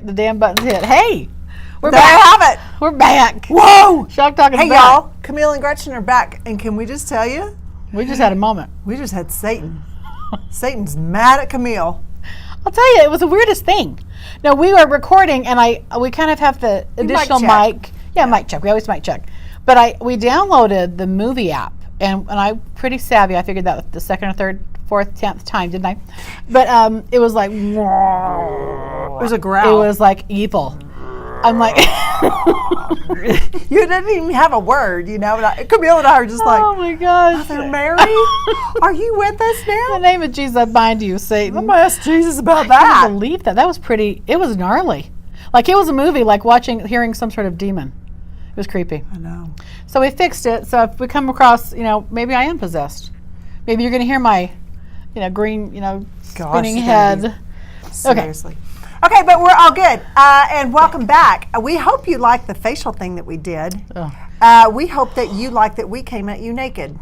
The damn button's hit. Hey, we're There back. you have it. We're back. Whoa! Shock Talk is Hey, back. y'all. Camille and Gretchen are back. And can we just tell you? We just had a moment. We just had Satan. Satan's mad at Camille. I'll tell you, it was the weirdest thing. Now, we were recording, and we kind of have the additional check. mic. Yeah, mic check. We always mic check. But we downloaded the movie app, and I'm pretty savvy. I figured that the second or third, fourth, 10th time, didn't I? But it was like, it It was a growl. was like evil. I'm like, You didn't even have a word, you know. Camille and I are just like, oh my gosh. Mother Mary, are you with us In the now? name of Jesus, I bind you, Satan. I'm going to ask Jesus about I that. can't believe that. That was pretty, it was gnarly. Like it was a movie, like hearing some sort of demon. It was creepy. I know. So we fixed it. So if we come across, maybe I am possessed. Maybe you're going to hear my, green, spinning it's head. gonna Seriously. Okay, but we're all good. And welcome back. We hope you liked the facial thing that we did. We hope that you like that we came at you naked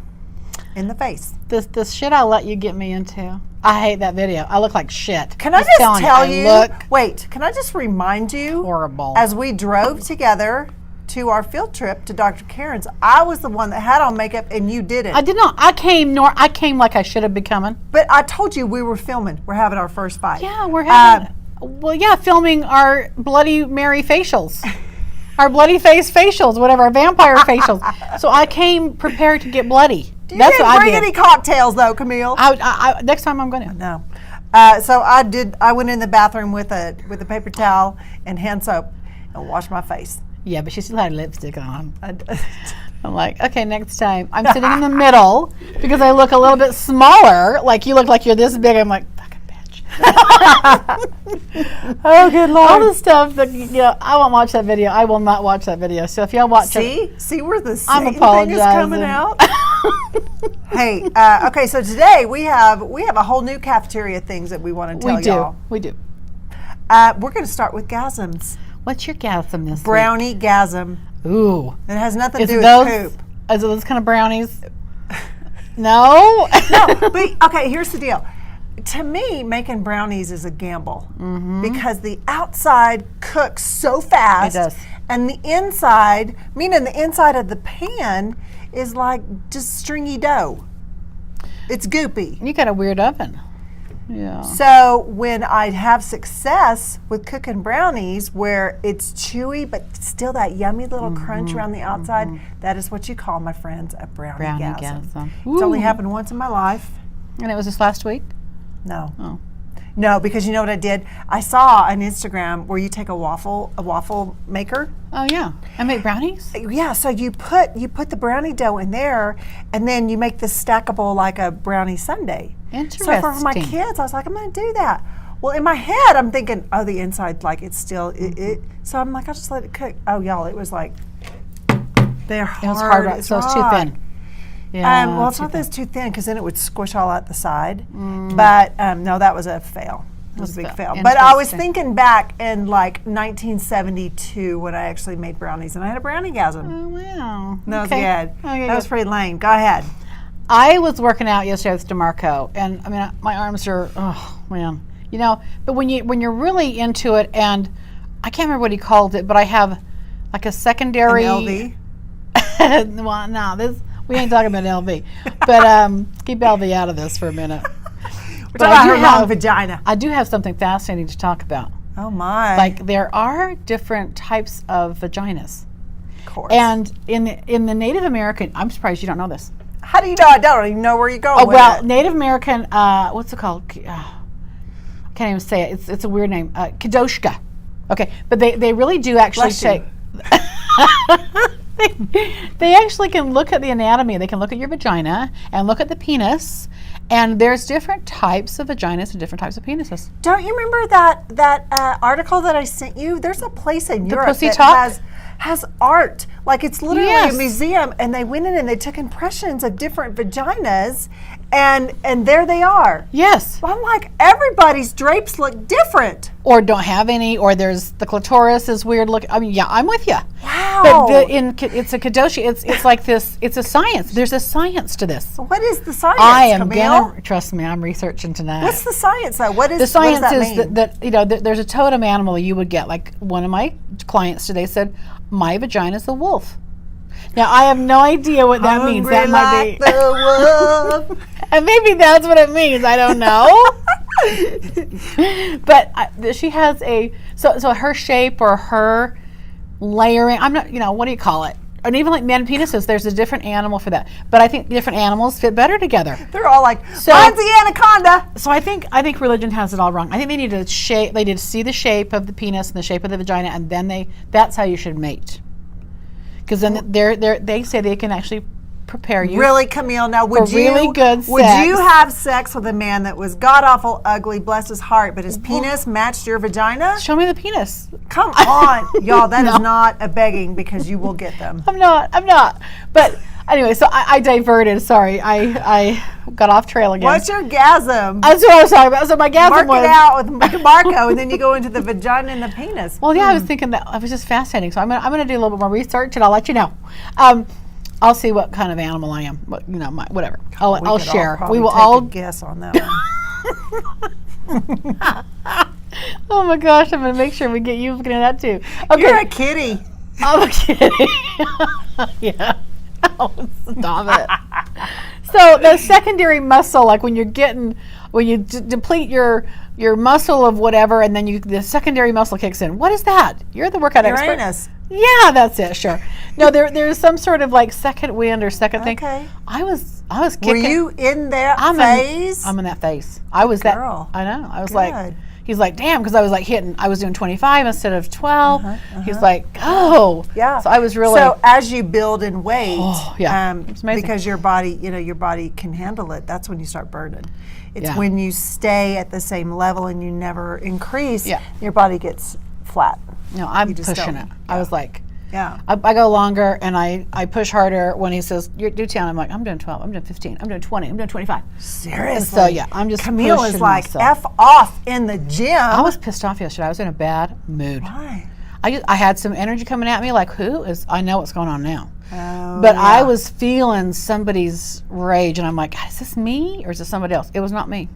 in the face. This shit I'll let you get me into. I hate that video. I look like shit. Can I just telling tell I you? look Wait, can I just remind you? horrible. As we drove together to our field trip to Dr. Karen's, I was the one that had on makeup and you didn't. I did not. I came like I should have been coming. But I told you we were filming. We're having our first fight. Yeah, we're having. Filming our Bloody Mary facials. Our bloody face facials, whatever, our vampire facials. So I came prepared to get bloody. You That's didn't what I bring did. any cocktails though, Camille. I next time I'm going to. No. So I did. I went in the bathroom with a paper towel and hand soap and washed my face. Yeah, but she still had lipstick on. I'm like, okay, next time. I'm sitting in the middle because I look a little bit smaller. Like you look like you're this big. I'm like, fucking bitch. Oh, good Lord. All the stuff that I won't watch that video. I will not watch that video. So if y'all watch it, See where the I'm Satan thing is coming apologizing. out. Hey, okay, so today we have a whole new cafeteria things that we want to tell y'all. We do. We're going to start with gasms. What's your gasm this Brownie gasm. week? Ooh. It has nothing to Is do with those, poop. is it those kind of brownies? No? No, but okay, here's the deal. To me, making brownies is a gamble because the outside cooks so fast. It does. And the inside, meaning the inside of the pan, is like just stringy dough. It's goopy. You got a weird oven. Yeah. So when I have success with cooking brownies where it's chewy but still that yummy little crunch around the outside, that is what you call, my friends, a brownie gasm. It's only Ooh. happened once in my life. And it was just last week? No. Oh. No, because you know what I did? I saw on Instagram where you take a waffle maker. Oh, yeah. I made brownies? Yeah, so you put the brownie dough in there and then you make this stackable like a brownie sundae. Interesting. So for my kids, I was like, I'm going to do that. Well, in my head, I'm thinking, oh, the inside, like it's still it. So I'm like, I'll just let it cook. Oh, y'all, it was like they're hard. It was hard, right? So it's too rock. thin. Yeah. Well, it's not that it's too thin because then it would squish all out the side. But no, that was a fail. It was a big fail. But I was Interesting. thinking back in like 1972 when I actually made brownies and I had a brownie gasm. Oh, wow. That was Okay. good. Okay, That was good. pretty lame. Go ahead. I was working out yesterday with DeMarco, and I mean, my arms are, oh man, But when you're really into it, and I can't remember what he called it, but I have like a secondary. An LV. Well, no, we ain't talking about LV, but keep LV out of this for a minute. We're But talking about I her do long have- vagina. I do have something fascinating to talk about. Oh my. Like there are different types of vaginas, of course. and in the Native American, I'm surprised you don't know this. How do you know? I don't even know where you're going Oh with well, it. Native American. What's it called? I can't even say it. It's a weird name. Kadoshka. Okay, but they really do actually Bless you. they actually can look at the anatomy. They can look at your vagina and look at the penis. And there's different types of vaginas and different types of penises. Don't you remember that article that I sent you? There's a place in Europe Pussy that Talk? has art. Like it's literally Yes. a museum, and they went in and they took impressions of different vaginas, And there they are. Yes. I'm like, everybody's drapes look different. Or don't have any, or there's the clitoris is weird looking. I mean, yeah, I'm with you. Wow. But it's a kadoshi. It's like this. It's a science. There's a science to this. What is the science, I am Camille? gonna trust me. I'm researching tonight. What's the science though? What is the science what does is that mean? that you know there's a totem animal you would get. Like one of my clients today said, my vagina's a wolf. Now I have no idea what that means. That might be. The wolf. And maybe that's what it means. I don't know. But she has so her shape or her layering. I'm not, what do you call it? And even like man penises, there's a different animal for that. But I think different animals fit better together. They're all like, So- mine's the anaconda. So I think religion has it all wrong. I think they need to see the shape of the penis and the shape of the vagina, and then that's how you should mate. Because then they say they can actually prepare you. Really, Camille? Now, would For really good would sex. you have sex with a man that was god awful, ugly, bless his heart, but his penis matched your vagina? Show me the penis. Come on, y'all. That is No. not a begging because you will get them. I'm not. But anyway, so I diverted. Sorry, I got off trail again. What's your gasm? That's what I was talking about. So my gasm Mark was. it out with Marco, and then you go into the vagina and the penis. Well, yeah, I was thinking that it was just fascinating. So I'm gonna do a little bit more research, and I'll let you know. I'll see what kind of animal I am. Whatever. I'll could share. probably We will take all. a guess on that one. Oh my gosh! I'm gonna make sure we get you looking at that too. Okay. You're a kitty. I'm kidding. Yeah. Oh, stop it. So the secondary muscle, like when you deplete your muscle of whatever, and then the secondary muscle kicks in. What is that? You're the workout expert. Uranus. Yeah, that's it. Sure. No, there's some sort of like second wind or second thing. Okay. I was kicking. Were you in that phase? I'm in that phase. I was Girl. that. I know. I was Good. like. He's like, damn, because I was like I was doing 25 instead of 12. He's like, oh. Yeah. So I was really. So as you build in weight, Oh, yeah. It's amazing. because your body can handle it, that's when you start burning. It's Yeah. when you stay at the same level and you never increase, Yeah. your body gets flat. No, I'm You just pushing don't. it. I was like, Yeah. I go longer and I push harder when he says, "You're do 10." I'm like, I'm doing 12, I'm doing 15, I'm doing 20, I'm doing 25. Seriously. So yeah, I'm just Camille pushing is like myself. F off in the gym. I was pissed off yesterday. I was in a bad mood. Why? I had some energy coming at me like, I know what's going on now. Oh, But yeah. I was feeling somebody's rage and I'm like, God, is this me or is this somebody else? It was not me.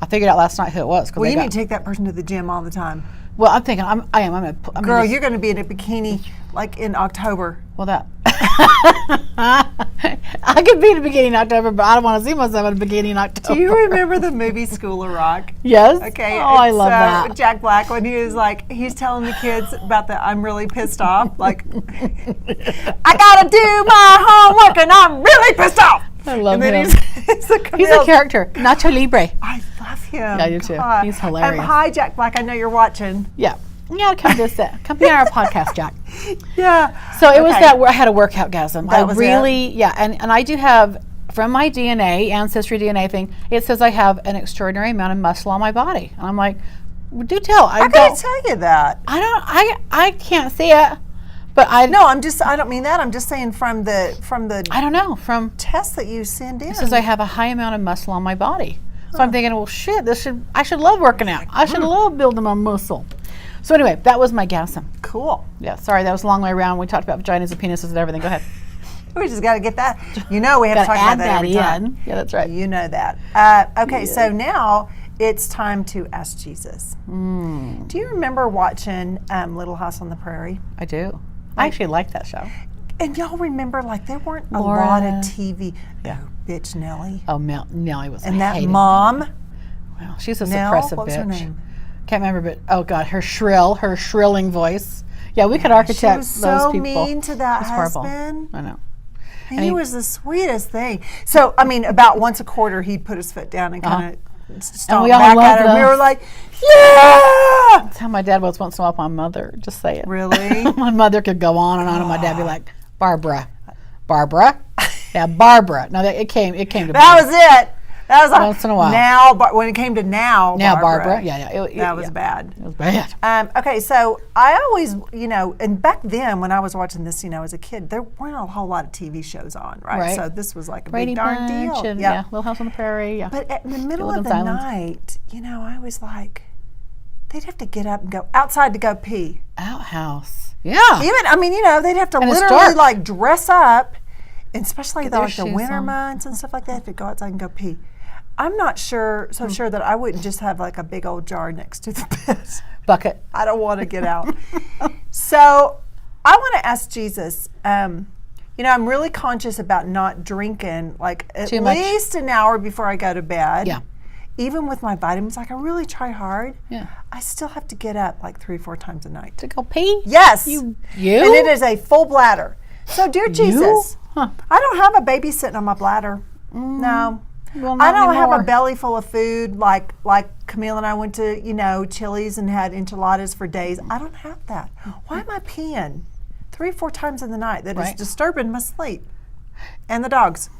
I figured out last night who it was. Well, you need to take that person to the gym all the time. Well, I'm thinking, I'm Girl, gonna you're going to be in a bikini like in October. well, that. I could be in a bikini in October, but I don't want to see myself in a bikini in October. Do you remember the movie School of Rock? Yes. Okay. Oh, I it's, love that. Jack Black, when he was like, he's telling the kids about I'm really pissed off. Like, I gotta do my homework and I'm really pissed off. I love and then him. He's a He's a character. Nacho Libre. I love him. Yeah, I do too. God. He's hilarious. Hi, Jack Black. I know you're watching. Yeah. Yeah, come be on our podcast, Jack. Yeah. So it was Okay. that I had a workout gasm. That was it? Yeah, and I do have, from my DNA, ancestry DNA thing, it says I have an extraordinary amount of muscle on my body. And I'm like, well, do tell. I gotta tell you that. I can't see it, but I don't mean that. I'm just saying from the I don't know, from tests that you send in. it says I have a high amount of muscle on my body. So I'm thinking, well, shit, I should love working out. I should love building my muscle. So anyway, that was my gasm. Cool. Yeah, sorry, that was a long way around. We talked about vaginas and penises and everything. Go ahead. We just got to get that. We have to Gotta talk add about that every time. in. Yeah, that's right. You know that. Okay, so now it's time to ask Jesus. Do you remember watching Little House on the Prairie? I do. I actually like that show. And y'all remember, like, there weren't a Laura. lot of TV. Yeah. Oh, bitch, Nellie. Oh, Nellie was. And that hated mom, Well, she's a Nell, suppressive what was bitch. her name? Can't remember, but oh god, her shrilling voice. Yeah, we could architect She was those so people. mean to that It's horrible. husband. I know. He was the sweetest thing. So, I mean, about once a quarter, he'd put his foot down and kind of stomp we all back loved at her. And we those. were like, yeah! That's how my dad was once in a while with my mother. Just say it. Really? My mother could go on, and my dad would be like, Barbara. Yeah, Barbara. No, it came to That was it. That was like, once in a while. Now, but when it came to now Barbara. Yeah. That was bad. It was bad. Okay, so I always, and back then when I was watching this, as a kid, there weren't a whole lot of TV shows on, right? So this was like a Brady big darn Bunch deal. And, Little House on the Prairie. Yeah. But in the middle of the night, I was like, they'd have to get up and go outside to go pee. Outhouse. Yeah. They'd have to literally like dress up, and especially like the winter months and stuff like that, to go outside and go pee. I'm not sure that I wouldn't just have like a big old jar next to the bed. Bucket. I don't want to get out. So I want to ask Jesus, I'm really conscious about not drinking like at least an hour before I go to bed. Yeah. Even with my vitamins, like I really try hard. Yeah. I still have to get up like 3 or 4 times a night. To go pee? Yes. You? And it is a full bladder. So, dear Jesus, I don't have a baby sitting on my bladder. No. Well, I don't anymore. have a belly full of food like Camille and I went to, Chili's and had enchiladas for days. I don't have that. Why am I peeing 3 or 4 times in the night? That is disturbing my sleep. And the dogs.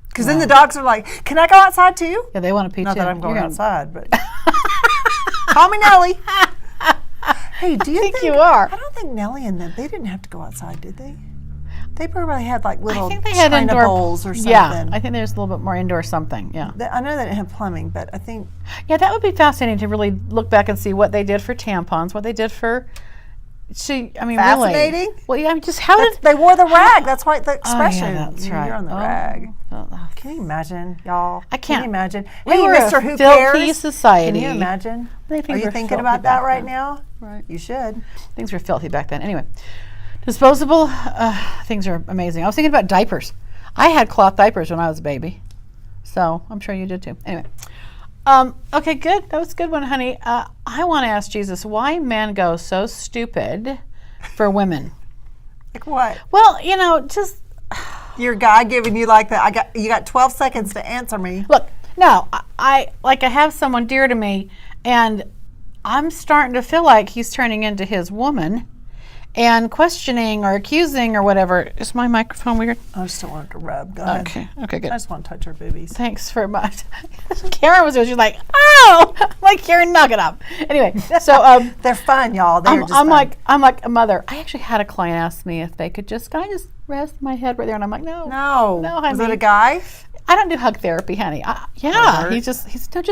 Because then the dogs are like, can I go outside too? Yeah, they want to pee Not too. that I'm going outside, but call me Nellie. Hey, do you think you are? I don't think Nellie and them, they didn't have to go outside, did they? They probably had like little I think they had China indoor bowls or something. Yeah, I think there's a little bit more indoor something. Yeah. I know they didn't have plumbing, but I think. Yeah, that would be fascinating to really look back and see what they did for tampons, what they did for. Fascinating? Really. Well, yeah, just how did they wore the rag? That's why the expression. Oh, yeah, that's right. You're on the rag. Can you imagine, y'all? I can't. Can you imagine? We hey, were Mr. a Who filthy Cares? society. Can you imagine? Are you were thinking filthy about that back right then. now? Right. You should. Things were filthy back then. Anyway, disposable things are amazing. I was thinking about diapers. I had cloth diapers when I was a baby, so I'm sure you did too. Anyway. Okay, good. That was a good one, honey. I want to ask Jesus why men go so stupid for women. Like what? Well, just your guy giving you like that. You got 12 seconds to answer me. Look, no, I have someone dear to me, and I'm starting to feel like he's turning into his woman and questioning or accusing or whatever. Is my microphone weird? I just don't want it to rub. Go ahead. Okay, good. I just want to touch her boobies. Thanks very much. Karen was there. She's like, oh, I'm like, Karen, knock it up. Anyway, so they're fun, y'all. They're just I'm fun. I'm like a mother. I actually had a client ask me if they could can I just rest my head right there? And I'm like, no, honey. Was it a guy? I don't do hug therapy, honey. He's just I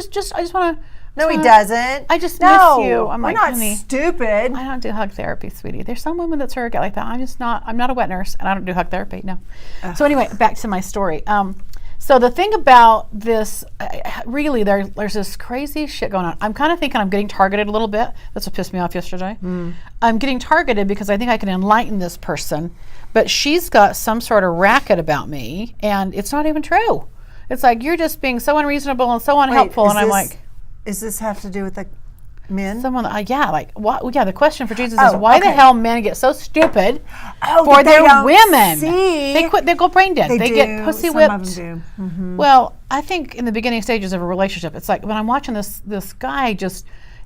just want to. No, he doesn't. I just miss you. I'm we're like, not honey, stupid. I don't do hug therapy, sweetie. There's some women that surrogate like that. I'm not a wet nurse, and I don't do hug therapy. No. So anyway, back to my story. So the thing about this, really, there's this crazy shit going on. I'm kind of thinking I'm getting targeted a little bit. That's what pissed me off yesterday. I'm getting targeted because I think I can enlighten this person, but she's got some sort of racket about me, and it's not even true. It's like, you're just being so unreasonable and so unhelpful, and I'm like... Does this have to do with the men? The question for Jesus is why the hell men get so stupid for their women? See. They go brain dead. They get pussy whipped. Some of them do. Mm-hmm. Well, I think in the beginning stages of a relationship, it's like when I'm watching this guy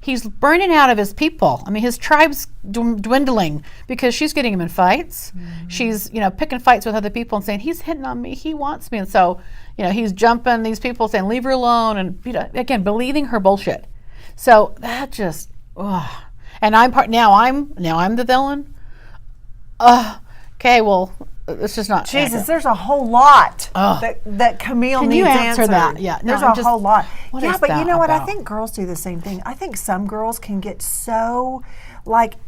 he's burning out of his people. I mean, his tribe's dwindling because she's getting him in fights. Mm-hmm. She's, picking fights with other people and saying, he's hitting on me, he wants me. And so, he's jumping these people saying, leave her alone. And, again, believing her bullshit. So that just, and now I'm the villain. Okay, well, it's just not. Jesus, accurate. there's a whole lot that Camille needs answer answered. that? Yeah, there's a whole lot. What but you know what? about? I think girls do the same thing. I think some girls can get so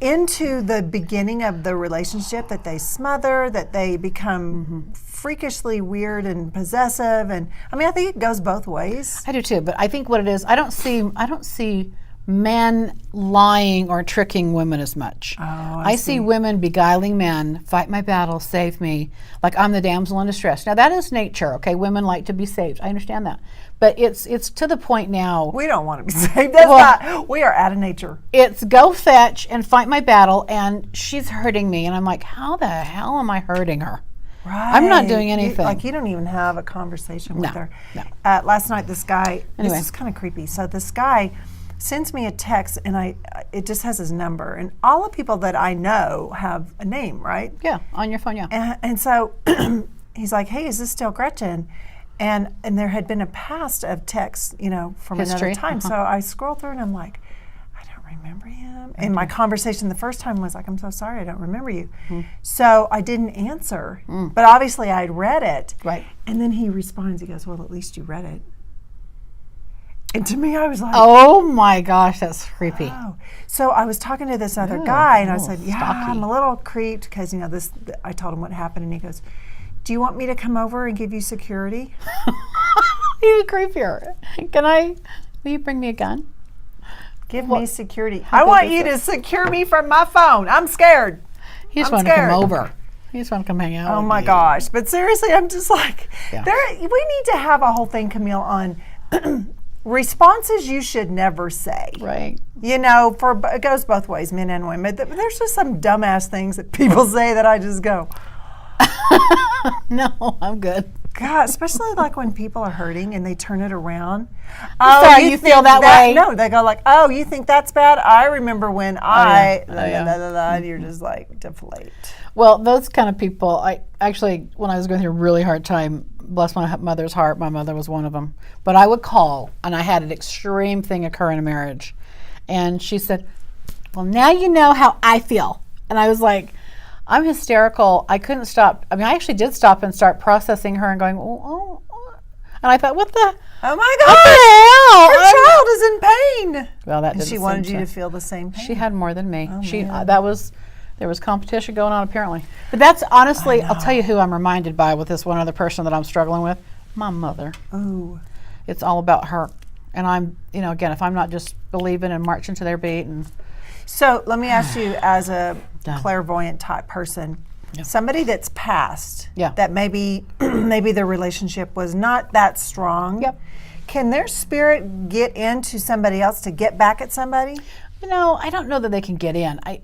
into the beginning of the relationship that they smother, that they become freakishly weird and possessive, and I think it goes both ways. I do too, but I think what it is, I don't see men lying or tricking women as much. I see women beguiling men, fight my battle, save me, like I'm the damsel in distress. Now that is nature, okay? Women like to be saved. I understand that. But it's to the point now. We don't want to be saved. That's not, we are out of nature. It's go fetch and fight my battle, and she's hurting me, and I'm like, how the hell am I hurting her? Right. I'm not doing anything. You don't even have a conversation with her. No. Last night, this guy, this is kind of creepy. So this guy sends me a text, and it just has his number. And all the people that I know have a name, right? Yeah, on your phone, yeah. And so he's like, hey, is this still Gretchen? And there had been a past of texts, from History. another time. So I scroll through and I'm like, I don't remember him. And my conversation the first time was like, I'm so sorry, I don't remember you. So I didn't answer. But obviously I'd read it. Right. And then he responds, he goes, well, at least you read it. And to me, I was like, Oh my gosh, that's creepy. oh. So I was talking to this other guy, and I said, yeah, stalky. I'm a little creeped because, I told him what happened, and he goes, do you want me to come over and give you security? Even creepier. Will you bring me a gun? Give me security. how I big want is you it? to secure me from my phone. I'm scared. He just I'm wanted to scared. come over. He just wanted to come hang out. Oh with my you. gosh. But seriously, I'm just like, Yeah. we need to have a whole thing, Camille, on responses you should never say. Right. It goes both ways, men and women. There's just some dumbass things that people say that I just go, No, I'm good. God, especially like when people are hurting and they turn it around. sorry, you feel think that way? No, they go like, oh, you think that's bad? I remember when yeah. and you're just like, deflate. Well, those kind of people, I actually, when I was going through a really hard time, bless my mother's heart, my mother was one of them. But I would call, and I had an extreme thing occur in a marriage. And she said, well, now you know how I feel. And I was like, I'm hysterical. I couldn't stop. I mean, I actually did stop and start processing her and going, oh. And I thought, what the Oh my hell? God! Her child is in pain. Well, that And didn't she seem wanted you to feel the same pain. She had more than me. Oh, She man. There was competition going on apparently. But that's honestly, I'll tell you who I'm reminded by with this one other person that I'm struggling with. My mother. Ooh. It's all about her. And I'm, again, if I'm not just believing and marching to their beat and So let me ask you, as a Done. clairvoyant type person, Yep. somebody that's passed, Yeah. that maybe their relationship was not that strong. Yep. Can their spirit get into somebody else to get back at somebody? I don't know that they can get in. I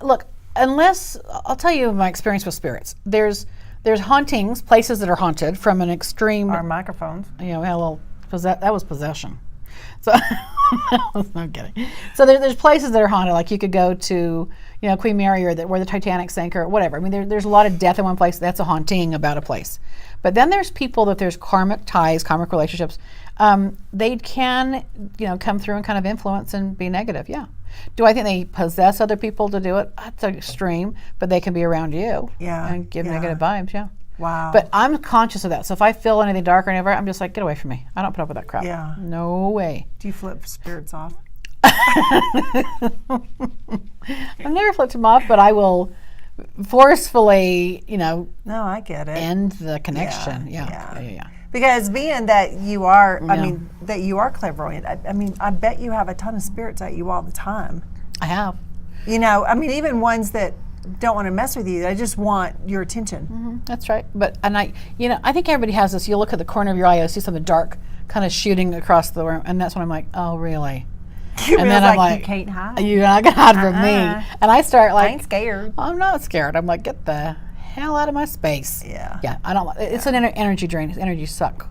look, unless I'll tell you my experience with spirits. There's hauntings, places that are haunted from an extreme. Our microphones. We had a little that was possession. So I'm kidding. So there's places that are haunted, like you could go to, Queen Mary or where the Titanic sank or whatever. I mean, there's a lot of death in one place. That's a haunting about a place. But then there's people that there's karmic ties, karmic relationships. They can, come through and kind of influence and be negative. Yeah. Do I think they possess other people to do it? That's extreme, but they can be around you. Yeah, And give yeah. negative vibes. Yeah. Wow. But I'm conscious of that. So if I feel anything dark or anything, I'm just like, get away from me. I don't put up with that crap. Yeah. No way. Do you flip spirits off? I've never flipped them off, but I will forcefully, No, I get it. end the connection. Yeah. Because being that you are, Yeah. that you are clairvoyant, I bet you have a ton of spirits at you all the time. I have. Even ones that don't want to mess with you, they just want your attention. That's right. I think everybody has this. You look at the corner of your eye, you see something dark kind of shooting across the room, and that's when I'm like, oh, really? You And realize, then I'm like, you can't hide. You're not going to hide from me. And I start I like, ain't scared. I'm not scared. I'm like, get the hell out of my space. Yeah. Yeah, I don't. It's an energy drain. It's energy suck.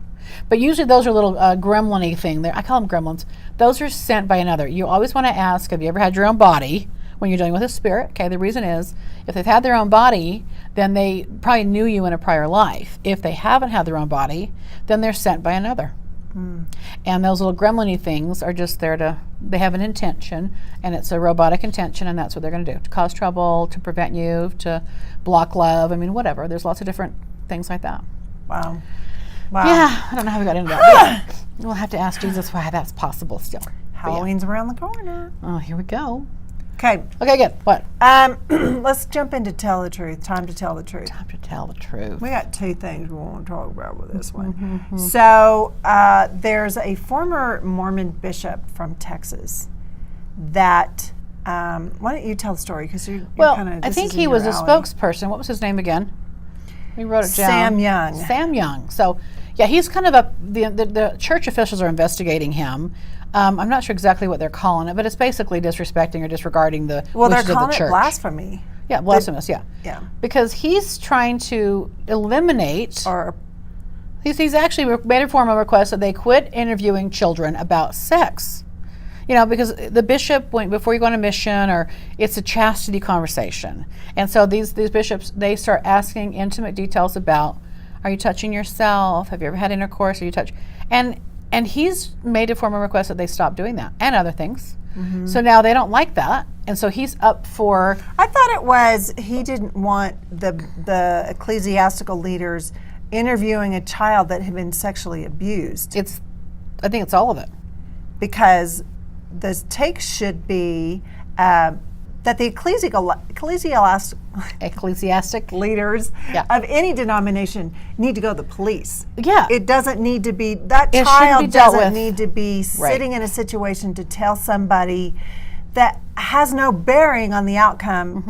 But usually those are little gremlin-y thing. I call them gremlins. Those are sent by another. You always want to ask, have you ever had your own body when you're dealing with a spirit? Okay, the reason is, if they've had their own body, then they probably knew you in a prior life. If they haven't had their own body, then they're sent by another. And those little gremlin-y things are just there they have an intention, and it's a robotic intention, and that's what they're going to do, to cause trouble, to prevent you, to block love, whatever. There's lots of different things like that. Wow. Yeah, I don't know how we got into that. We'll have to ask Jesus why that's possible still. But yeah. Halloween's around the corner. Oh, here we go. Okay. Okay, good. What? Let's jump into tell the truth. Time to tell the truth. Time to tell the truth. We got two things we want to talk about with this one. So there's a former Mormon bishop from Texas that, why don't you tell the story? Because you're kind of, I think he was a spokesperson. What was his name again? We wrote it down. Sam Young. Sam Young. So, yeah, he's kind of the church officials are investigating him. I'm not sure exactly what they're calling it, but it's basically disrespecting or disregarding the Well, they're wishes of calling the it church. blasphemy. Yeah, blasphemous, yeah. Yeah. Because he's trying to eliminate, Or he's actually made a formal request that they quit interviewing children about sex. Because the bishop, before you go on a mission, or it's a chastity conversation. And so these bishops, they start asking intimate details about Are you touching yourself? Have you ever had intercourse? Are you touch? And he's made a formal request that they stop doing that and other things. So now they don't like that, and so he's up for. I thought it was he didn't want the ecclesiastical leaders interviewing a child that had been sexually abused. I think it's all of it. Because the take should be that the ecclesiastic leaders of any denomination need to go to the police. Yeah. It doesn't need to be, that It shouldn't child be dealt doesn't with. need to be sitting in a situation to tell somebody that has no bearing on the outcome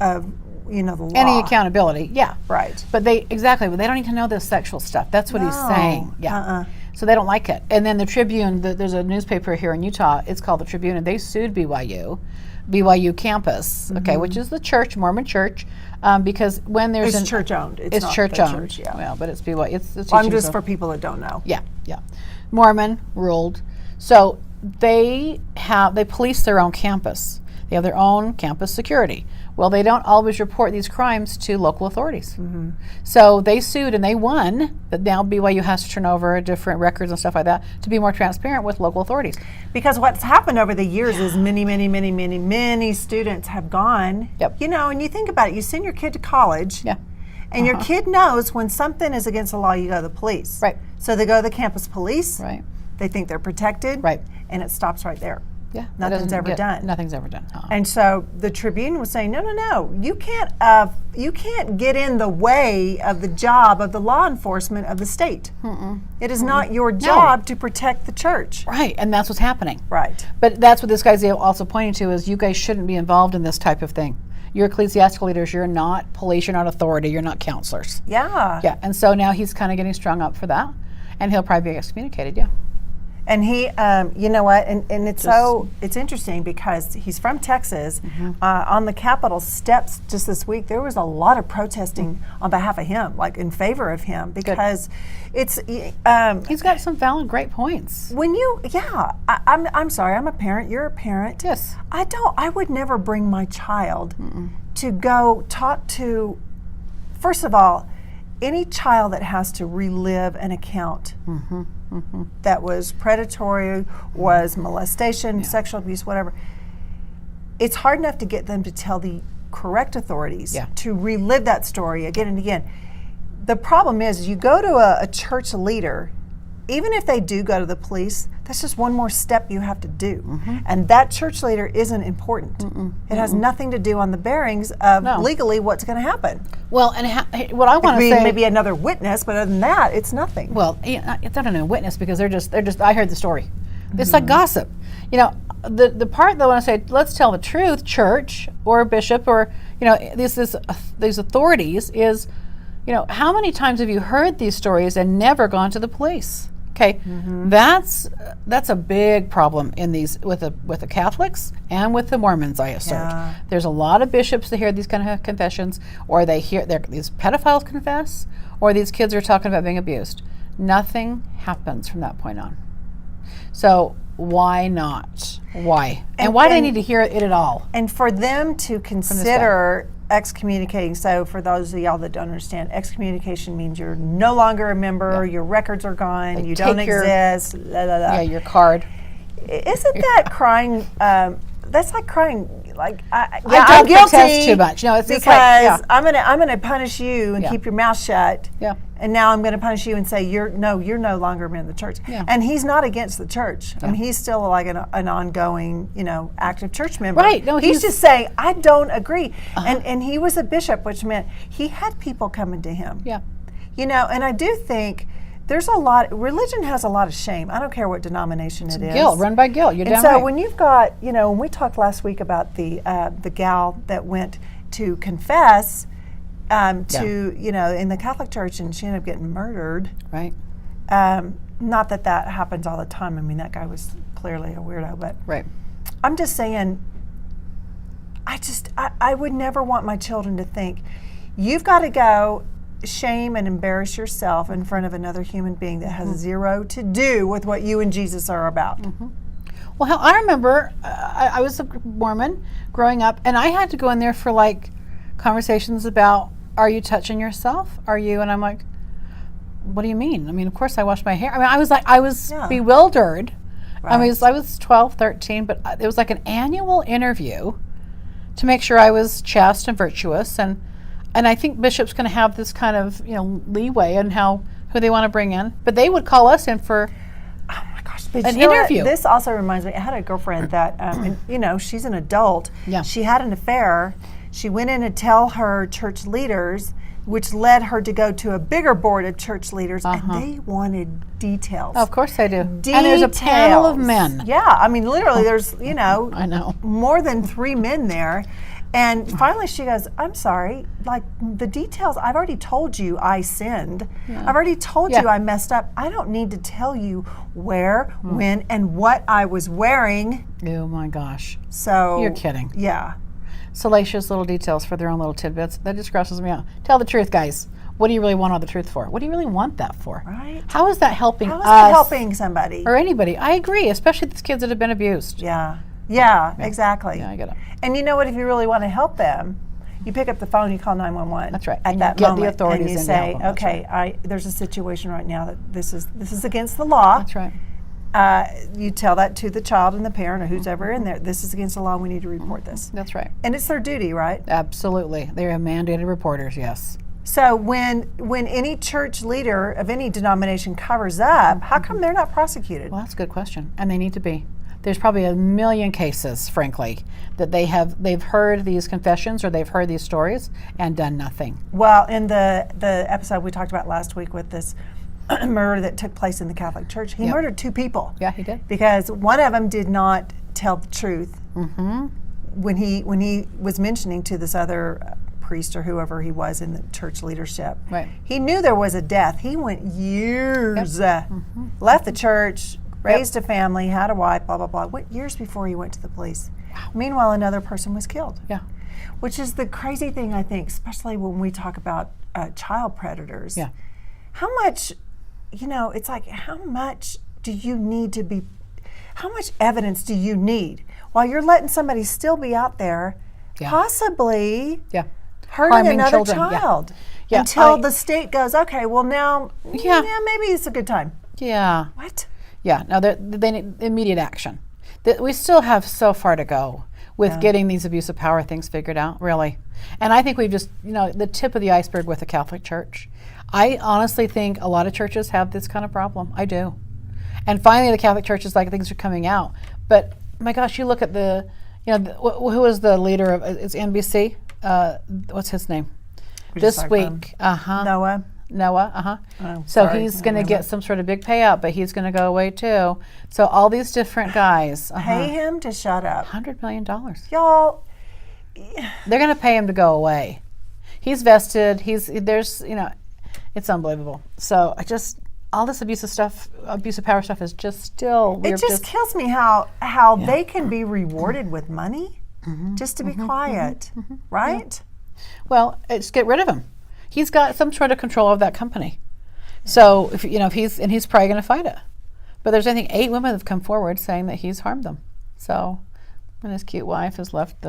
of the law. Any accountability, yeah. Right. But they don't need to know this sexual stuff. That's what he's saying. Yeah. So they don't like it. And then the Tribune, there's a newspaper here in Utah, it's called the Tribune, and they sued BYU campus, okay, which is the church, Mormon church, because when there's It's church owned. It's not church the owned. church, yeah. Well, but it's BYU. It's the Well, I'm teachings just of- for people that don't know. Yeah. Mormon ruled. So they police their own campus. They have their own campus security. Well, they don't always report these crimes to local authorities. So they sued and they won, but now BYU has to turn over different records and stuff like that to be more transparent with local authorities. Because what's happened over the years is many students have gone. Yep. And you think about it, you send your kid to college. Yeah. And your kid knows when something is against the law, you go to the police. Right. So they go to the campus police. Right. They think they're protected. Right. And it stops right there. Yeah. Nothing's ever done. Nothing's ever done. And so the Tribune was saying, no, you can't get in the way of the job of the law enforcement of the state. It is not your job to protect the church. Right, and that's what's happening. Right. But that's what this guy's also pointing to is you guys shouldn't be involved in this type of thing. You're ecclesiastical leaders. You're not police. You're not authority. You're not counselors. Yeah. Yeah, and so now he's kind of getting strung up for that, and he'll probably be excommunicated. Yeah. And he, you know what, and it's interesting because he's from Texas. On the Capitol steps just this week, there was a lot of protesting on behalf of him, like in favor of him, because it's. He's got some valid, great points. When I'm sorry, I'm a parent, you're a parent. Yes. I would never bring my child to go talk to, first of all, any child that has to relive an account that was predatory, was molestation, sexual abuse, whatever. It's hard enough to get them to tell the correct authorities to relive that story again and again. The problem is you go to a church leader, even if they do go to the police, that's just one more step you have to do. And that church leader isn't important. It has nothing to do on the bearings of legally what's going to happen. Well, and what I want to say, maybe another witness, but other than that, it's nothing. Well, it's not a witness because they're just. I heard the story. It's like gossip. The part that I want to say, let's tell the truth, church or bishop or these authorities is, how many times have you heard these stories and never gone to the police? Okay, that's a big problem in these with the Catholics and with the Mormons, I assert. Yeah. There's a lot of bishops that hear these kind of confessions, or they hear these pedophiles confess, or these kids are talking about being abused. Nothing happens from that point on. So why not? Why? And why do they need to hear it at all? And for them to consider excommunicating, so for those of y'all that don't understand, excommunication means you're no longer a member, your records are gone, you don't exist, Yeah, your card. Isn't that crying, that's like crying, like, I I'm don't guilty protest too much. No, it's because just like, I'm gonna punish you and keep your mouth shut. Yeah. And now I'm going to punish you and say you're no longer a member of the church. Yeah. And he's not against the church. I mean, he's still like an ongoing, active church member. Right. No, he's just saying I don't agree. And he was a bishop, which meant he had people coming to him. Yeah. And I do think there's religion has a lot of shame. I don't care what denomination it is. Guilt, run by guilt. You're and damn so right. when you've got, when we talked last week about the gal that went to confess in the Catholic Church, and she ended up getting murdered. Right. Not that happens all the time. I mean, that guy was clearly a weirdo, but Right. I'm just saying, I would never want my children to think, you've got to go shame and embarrass yourself in front of another human being that has zero to do with what you and Jesus are about. Well, I remember I was a Mormon growing up, and I had to go in there for like conversations about, are you touching yourself? Are you? And I'm like, what do you mean? I mean, of course I washed my hair. I mean, I was Yeah. bewildered. I mean, Right. I was 12, 13, but it was like an annual interview to make sure I was chaste and virtuous. And I think Bishop's going to have this kind of, leeway in who they want to bring in. But they would call us in for Oh my gosh! But an you know what? interview. This also reminds me. I had a girlfriend that, and, she's an adult. Yeah. She had an affair. She went in to tell her church leaders, which led her to go to a bigger board of church leaders, and they wanted details. Of course I do. And there's a panel of men. Yeah, I mean, literally, there's I know. more than 3 men there. And finally she goes, I'm sorry, like the details, I've already told you I sinned. I've already told you I messed up. I don't need to tell you where, when, and what I was wearing. Oh my gosh. So You're kidding. Yeah. Salacious little details for their own little tidbits. That just grosses me out. Tell the truth, guys. What do you really want all the truth for? What do you really want that for? Right. How is that helping How is us that helping somebody? or anybody? I agree, especially these kids that have been abused. Yeah. Yeah, exactly. Yeah, I get it. And you know what? If you really want to help them, you pick up the phone, you call 911. That's right. At And you that get the moment, authorities and you in to say, help them. That's okay, there's a situation right now that this is against the law. That's right. You tell that to the child and the parent or who's ever in there. This is against the law. We need to report this. That's right. And it's their duty, right? Absolutely. They are mandated reporters, yes. So when any church leader of any denomination covers up, how come they're not prosecuted? Well, that's a good question. And they need to be. There's probably a million cases, frankly, that they've heard these confessions or they've heard these stories and done nothing. Well, in the episode we talked about last week with this murder that took place in the Catholic Church, he murdered 2 people. Yeah, he did. Because one of them did not tell the truth when he was mentioning to this other priest or whoever he was in the church leadership. Right. He knew there was a death. He went years, left the church, raised a family, had a wife, blah, blah, blah. Went years before he went to the police. Wow. Meanwhile, another person was killed. Yeah. Which is the crazy thing, I think, especially when we talk about child predators. Yeah. How much, it's like, how much do you need to be, how much evidence do you need while you're letting somebody still be out there, possibly Yeah. hurting Harming another children. child Yeah. until the state goes, okay, well now, maybe it's a good time. Yeah. What? Yeah. Now, they need immediate action. We still have so far to go with getting these abuse of power things figured out, really. And I think we've just, the tip of the iceberg with the Catholic Church. I honestly think a lot of churches have this kind of problem. I do. And finally, the Catholic Church is like things are coming out. But my gosh, you look at who was the leader of it's NBC? What's his name? This week. Noah. Oh, So sorry, he's I going to don't get some sort of big payout, but he's going to go away too. So all these different guys. Pay him to shut up. $100 million. Y'all, They're going to pay him to go away. He's vested. It's unbelievable. So all this abusive power stuff is just still. it just kills me how they can be rewarded with money just to be quiet, right? Well, just get rid of him. He's got some sort of control of that company. So if he's probably going to fight it. But there's I think 8 women that have come forward saying that he's harmed them. So, and his cute wife has left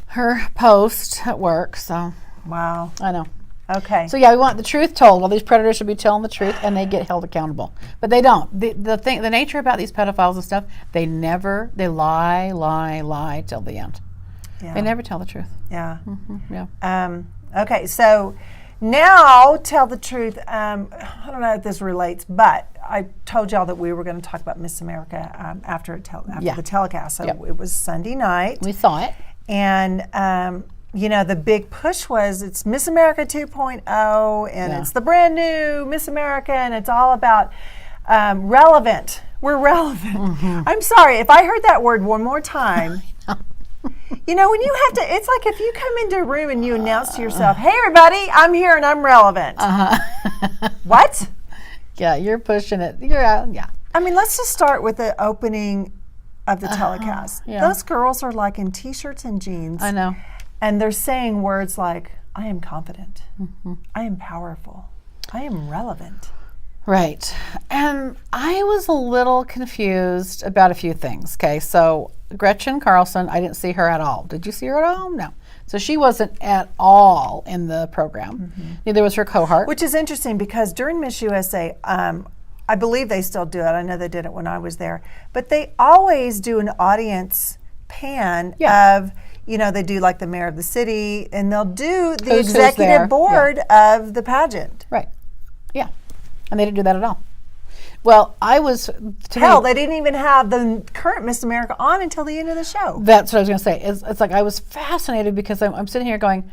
her post at work. So Wow. I know. Okay. So we want the truth told. Well, these predators should be telling the truth, and they get held accountable. But they don't. The nature about these pedophiles and stuff, they lie till the end. Yeah. They never tell the truth. Yeah. Yeah. Okay, so now tell the truth. I don't know if this relates, but I told y'all that we were going to talk about Miss America after the telecast. So it was Sunday night. We saw it. And, the big push was it's Miss America 2.0, and it's the brand new Miss America, and it's all about relevant. We're relevant. I'm sorry, if I heard that word one more time. When you have to, it's like if you come into a room and you announce to yourself, hey, everybody, I'm here and I'm relevant. What? Yeah, you're pushing it. You're out. Yeah. I mean, let's just start with the opening of the telecast. Yeah. Those girls are like in T-shirts and jeans. I know. And they're saying words like, I am confident. I am powerful. I am relevant. Right. And I was a little confused about a few things. Okay. So Gretchen Carlson, I didn't see her at all. Did you see her at all? No. So she wasn't at all in the program. Neither was her cohort. Which is interesting because during Miss USA, I believe they still do it. I know they did it when I was there. But they always do an audience pan of, you know, they do like the mayor of the city, and they'll do the executive board of the pageant. Right. Yeah. And they didn't do that at all. Well, I was... they didn't even have the current Miss America on until the end of the show. That's what I was going to say. It's like I was fascinated because I'm sitting here going,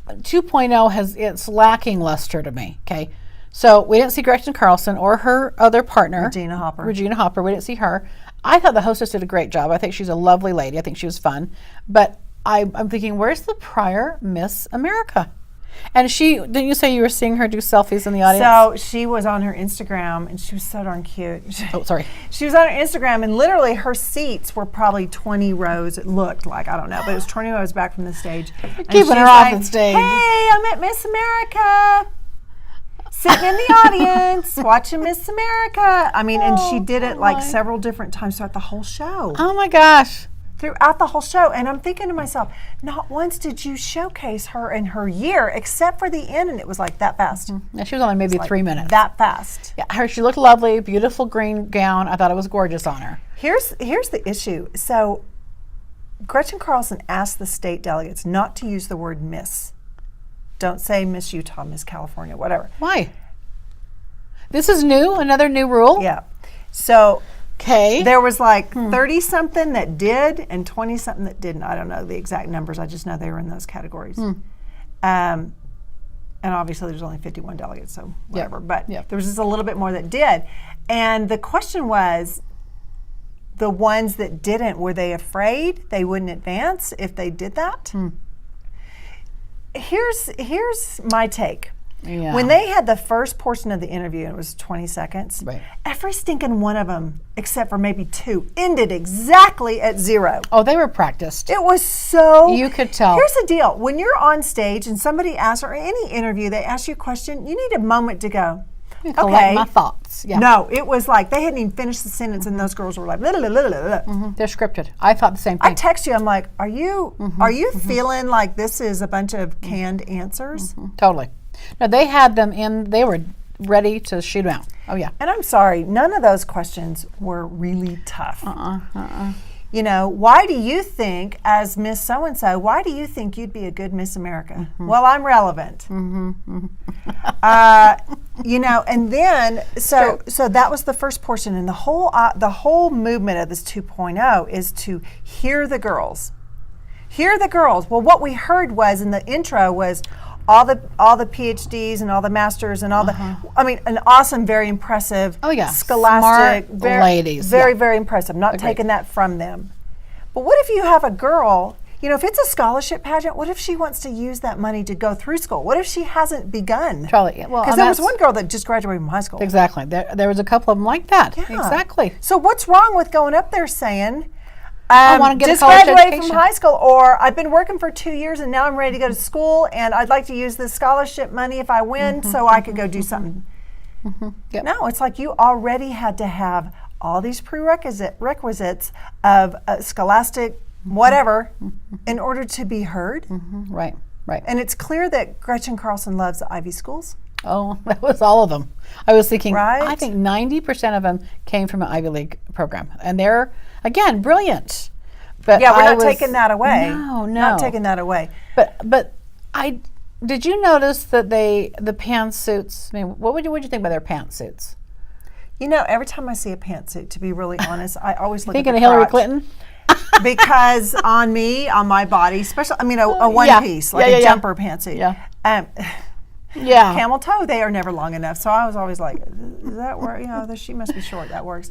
2.0 it's lacking luster to me, okay? So we didn't see Gretchen Carlson or her other partner. Regina Hopper. We didn't see her. I thought the hostess did a great job. I think she's a lovely lady. I think she was fun. But I'm thinking, where's the prior Miss America? And didn't you say you were seeing her do selfies in the audience? So she was on her Instagram, and she was so darn cute. Oh, sorry. She was on her Instagram, and literally her seats were probably 20 rows. It looked like, I don't know, but it was 20 rows back from the stage. Keeping her off the stage. Hey, I'm at Miss America. Sitting in the audience, watching Miss America. I mean, and she did it like several different times throughout the whole show. Oh my gosh. Throughout the whole show. And I'm thinking to myself, not once did you showcase her in her year, except for the end, and it was like that fast. Yeah, she was only maybe 3 minutes. That fast. Yeah, she looked lovely, beautiful green gown. I thought it was gorgeous on her. Here's the issue. So Gretchen Carlson asked the state delegates not to use the word Miss. Don't say Miss Utah, Miss California, whatever. Why? This is new, another new rule? Yeah. So there was like 30-something that did and 20-something that didn't. I don't know the exact numbers. I just know they were in those categories. And obviously there's only 51 delegates, so whatever. But there was just a little bit more that did. And the question was, the ones that didn't, were they afraid they wouldn't advance if they did that? Here's my take. Yeah. When they had the first portion of the interview, and it was 20 seconds, every stinking one of them, except for maybe 2, ended exactly at 0. Oh, they were practiced. It was so... You could tell. Here's the deal. When you're on stage and somebody asks, or any interview, they ask you a question, you need a moment to go, collect my thoughts. Yeah. No, it was like they hadn't even finished the sentence, and those girls were like, They're scripted. I thought the same thing. I text you, I'm like, are you feeling like this is a bunch of canned answers? Totally. No, they had them in, they were ready to shoot them out. Oh, yeah. And I'm sorry, none of those questions were really tough. You know, why do you think, as Miss So-and-so, why do you think you'd be a good Miss America? Well, I'm relevant. You know, and then, so that was the first portion. And the whole movement of this 2.0 is to hear the girls. Hear the girls. Well, what we heard was, in the intro was, all the PhDs and all the masters and all the, I mean, an awesome, very impressive, scholastic, smart ladies, very impressive. Not taking that from them. But what if you have a girl, you know, if it's a scholarship pageant, what if she wants to use that money to go through school? What if she hasn't begun? Charlie, well, because there was one girl that just graduated from high school. Exactly. There was a couple of them like that. Yeah. Exactly. So what's wrong with going up there saying, I want to get just a college graduated education from high school, or I've been working for 2 years and now I'm ready to go to school, and I'd like to use this scholarship money if I win so I could go do something. No, it's like you already had to have all these requisites of scholastic whatever in order to be heard. Right. And it's clear that Gretchen Carlson loves the Ivy schools. Oh, that was all of them. I was thinking, right? I think 90% of them came from an Ivy League program. And they're, again, brilliant. But yeah, we're not taking that away. No. Not taking that away. But did you notice that the pantsuits, I mean, what would you think about their pantsuits? You know, every time I see a pantsuit, to be really honest, I always look at the Thinking of Hillary crotch. Clinton? Because on my body, especially, I mean, a one piece, like a jumper pantsuit. Camel toe, they are never long enough. So I was always like, does that work? You know, she must be short. That works.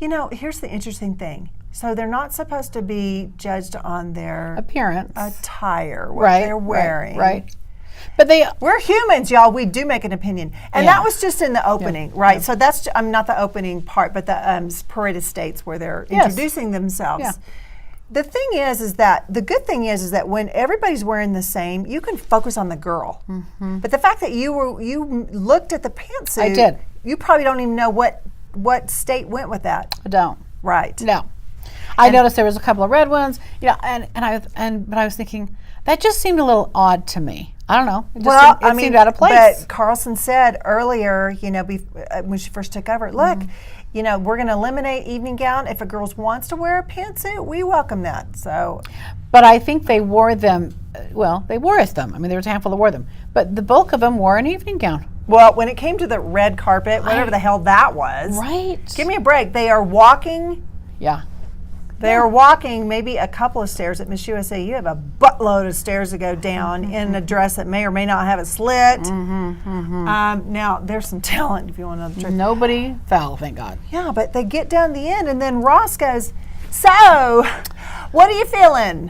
You know, here's the interesting thing. So they're not supposed to be judged on their appearance, attire, what they're wearing. Right. But we're humans, y'all. We do make an opinion, and that was just in the opening, right? So that's not the opening part, but the Parade of States where they're introducing themselves. The thing is that the good thing is that when everybody's wearing the same, you can focus on the girl. But the fact that you looked at the pantsuit, I did. You probably don't even know what state went with that. I don't. Right. No. I noticed there was a couple of red ones, you know, but I was thinking that just seemed a little odd to me. I don't know. It just seemed out of place. But Carlson said earlier, you know, when she first took over, look, you know, we're going to eliminate evening gown. If a girl wants to wear a pantsuit, we welcome that. So, but I think they wore them. Well, they wore them. I mean, there was a handful that wore them, but the bulk of them wore an evening gown. Well, when it came to the red carpet, whatever the hell that was, right? Give me a break. They are walking. Yeah. They are walking maybe a couple of stairs at Miss USA. You have a buttload of stairs to go down in a dress that may or may not have it slit. Now, there's some talent if you want to know the truth. Nobody fell, thank God. Yeah, but they get down the end, and then Ross goes, so, what are you feeling?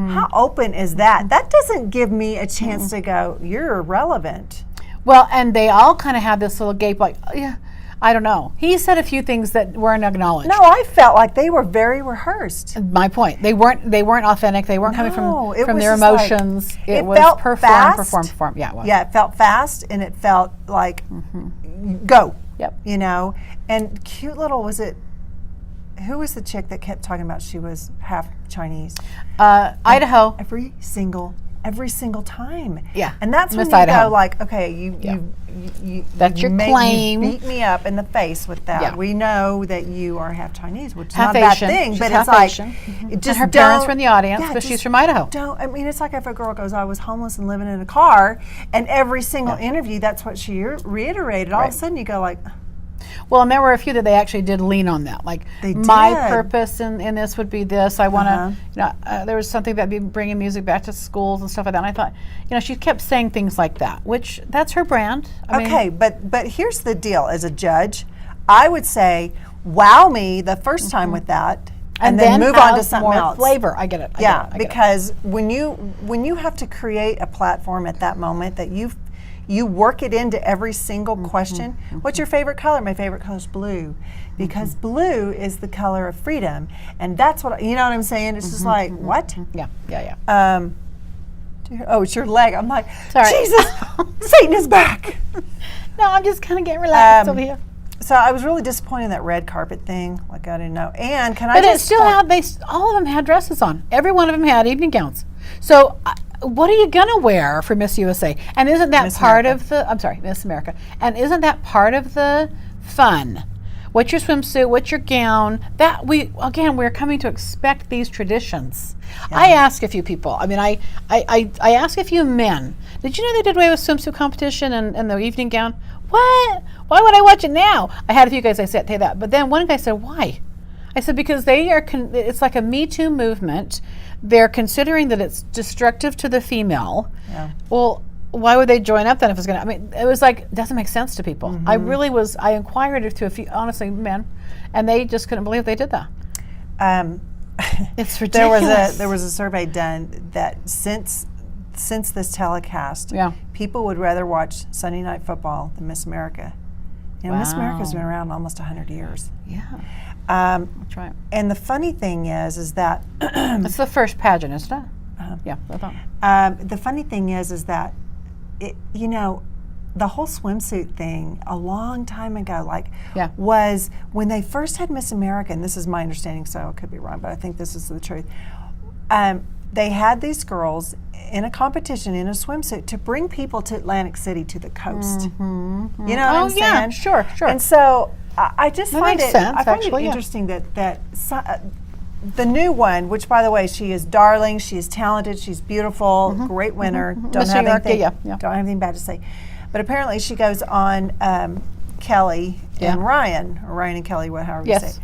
How open is that? That doesn't give me a chance to go, you're irrelevant. Well, and they all kind of have this little gape like, yeah, I don't know. He said a few things that weren't acknowledged. No, I felt like they were very rehearsed. My point. They weren't authentic. They weren't coming from their emotions. Like, it was felt perform. Yeah, it was. Yeah, it felt fast, and it felt like go. Yep. You know, and cute little who was the chick that kept talking about she was half Chinese? Idaho. Every single time. Yeah. And that's Miss when you Idaho. go like, okay, that's your claim. You beat me up in the face with that. Yeah. We know that you are half Chinese, which is half not a Asian. bad thing, She's but half it's like Asian. it just and her parents were in the audience, but she's from Idaho. I mean, it's like if a girl goes, I was homeless and living in a car, and every single interview, that's what she reiterated. All of a sudden, you go like. Well, and there were a few that they actually did lean on that. Like, my purpose in this would be this. I want to, you know, there was something about bringing music back to schools and stuff like that. And I thought, you know, she kept saying things like that, which that's her brand. I mean, but here's the deal. As a judge, I would say, wow me the first time with that, and then move on to something more else. Flavor. I get it. I get because when you have to create a platform at that moment that you work it into every single question. What's your favorite color? My favorite color is blue, because blue is the color of freedom, and that's what you know what I'm saying. It's just like what? Yeah. Oh, it's your leg. I'm like, sorry. Jesus, Satan is back. No, I'm just kind of getting relaxed over here. So I was really disappointed in that red carpet thing. Like I didn't know. And but it still had all of them had dresses on. Every one of them had evening gowns. So. What are you gonna wear for Miss USA? And isn't that part of the? I'm sorry, Miss America. And isn't that part of the fun? What's your swimsuit? What's your gown? We're coming to expect these traditions. Yeah. I asked a few people. I mean, I asked a few men. Did you know they did away with swimsuit competition and the evening gown? What? Why would I watch it now? I had a few guys. I said, "Hey, that." But then one guy said, "Why?" I said, because they are. It's like a Me Too movement. They're considering that it's destructive to the female. Yeah. Well, why would they join up then if it's going to? I mean, it was like, doesn't make sense to people. I really was. I inquired to a few, honestly, men, and they just couldn't believe they did that. It's ridiculous. There was a survey done that since this telecast, people would rather watch Sunday Night Football than Miss America. You know, Miss America's been around almost 100 years. Yeah. That's right. And the funny thing is that it's the first pageant, isn't it? Yeah, I thought. The funny thing is that you know, the whole swimsuit thing a long time ago, was when they first had Miss America, and this is my understanding, so I could be wrong, but I think this is the truth. They had these girls in a competition in a swimsuit to bring people to Atlantic City, to the coast. You know what I'm saying? Yeah, sure. And so I just find it interesting that the new one, which by the way, she is darling, she is talented, she's beautiful, great winner. Don't have anything bad to say. But apparently she goes on Kelly and Ryan, or Ryan and Kelly, however you say it.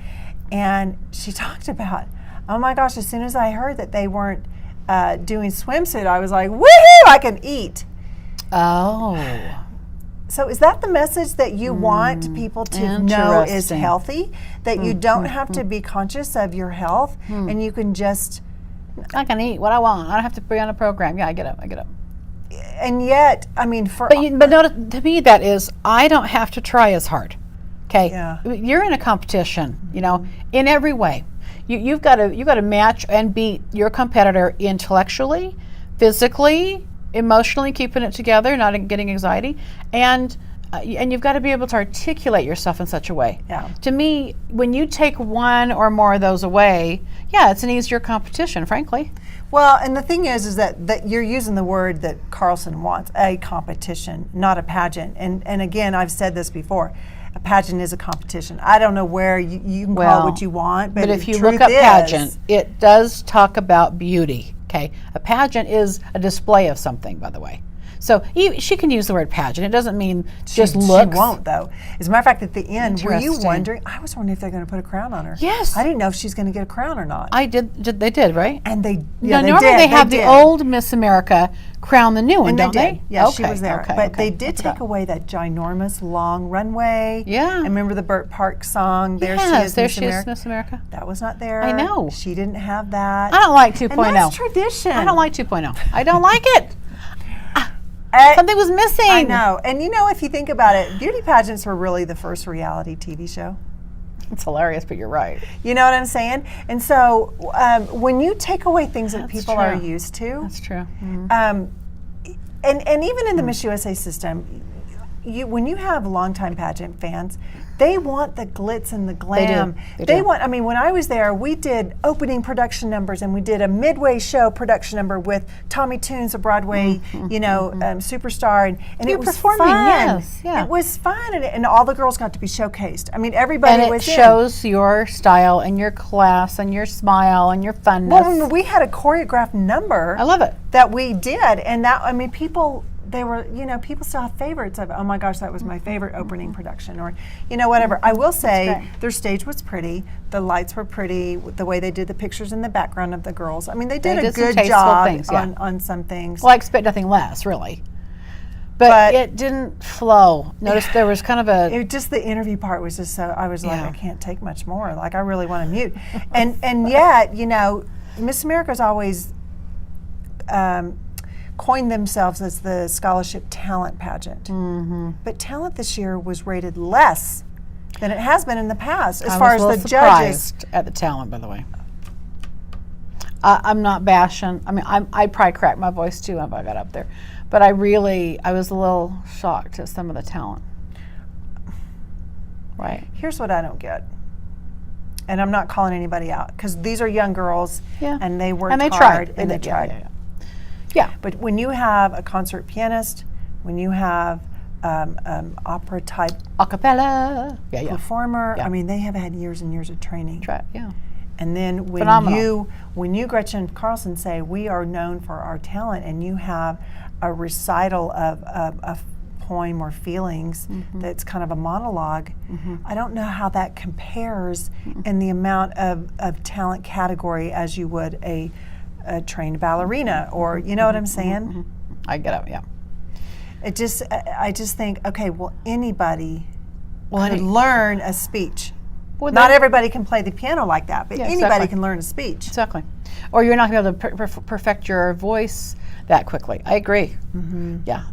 And she talked about, oh my gosh, as soon as I heard that they weren't doing swimsuit, I was like, woohoo, I can eat. Oh. So is that the message that you want people to know is healthy? That you don't have to be conscious of your health, and you can just... I can eat what I want. I don't have to be on a program. Yeah, I get up. And yet, I mean, But no, to me that is, I don't have to try as hard. Okay? Yeah. You're in a competition, you know, in every way. You've got to match and beat your competitor intellectually, physically, emotionally, keeping it together, not getting anxiety, and and you've got to be able to articulate yourself in such a way. Yeah. To me, when you take one or more of those away, yeah, it's an easier competition, frankly. Well, and the thing is that you're using the word that Carlson wants, a competition, not a pageant. And again, I've said this before, a pageant is a competition. I don't know where you can call it what you want, but if you the look up truth is, pageant, it does talk about beauty. Okay, a pageant is a display of something, by the way. So she can use the word pageant. It doesn't mean just looks. She won't, though. As a matter of fact, at the end, were you Interesting. wondering? I was wondering if they're going to put a crown on her. Yes. I didn't know if she's going to get a crown or not. I did. They did, right? And they, No, they normally did. they have did. the old Miss America crown the new one, And don't they did. they? Yeah, okay, she was there. okay, but okay. they did take away that ginormous long runway. Yeah. And remember the Burt Park song? There she Yes, is, there Miss she is, America. Miss America. That was not there. I know. She didn't have that. I don't like 2.0. And that's tradition. I don't like 2.0. I don't like it. I- Something was missing. I know. And you know, if you think about it, beauty pageants were really the first reality TV show. It's hilarious, but you're right. You know what I'm saying? And so when you take away things that That's people are true. used to, That's true. and even in the Miss USA system, when you have longtime pageant fans, they want the glitz and the glam. They do. want. I mean, when I was there, we did opening production numbers, and we did a midway show production number with Tommy Tunes, a Broadway, superstar, and You it was performing, fun. yes, yeah. It was fun, and all the girls got to be showcased. I mean, everybody And it was in. shows your style and your class and your smile and your funness. Well, we had a choreographed number. I love it. That we did, and that, I mean, people, they were, people still have favorites of, oh my gosh, that was my favorite opening production, or whatever. I will say great. their stage was pretty, the lights were pretty, the way they did the pictures in the background of the girls. I mean, they did a did some good tasteful job things, yeah. on some things. Well, I expect nothing less, really. But it didn't flow. Notice there was kind of a... Just the interview part was just so, I was like, Yeah. I can't take much more. Like, I really want to mute. and yet, Miss America's always coined themselves as the scholarship talent pageant. Mm-hmm. But talent this year was rated less than it has been in the past, as I far was as a the little judges. surprised at the talent, by the way. I'm not bashing. I mean, I'd probably crack my voice too if I got up there. But I was a little shocked at some of the talent. Right. Here's what I don't get. And I'm not calling anybody out, because these are young girls, Yeah. and they worked And they hard, tried. and they tried. Yeah. But when you have a concert pianist, when you have opera type Acapella. Yeah. performer, Yeah. I mean, they have had years and years of training. Try. Yeah. And then Phenomenal. when you Gretchen Carlson say we are known for our talent, and you have a recital of a poem or feelings that's kind of a monologue, I don't know how that compares in the amount of talent category as you would a trained ballerina, or you know what I'm saying? I get it. Yeah. I just think, okay, well, anybody Well, could learn a speech. Well, Not that- everybody can play the piano like that, but Yeah, anybody exactly. can learn a speech. Exactly. Or you're not going to be able to perfect your voice that quickly. I agree. Yeah.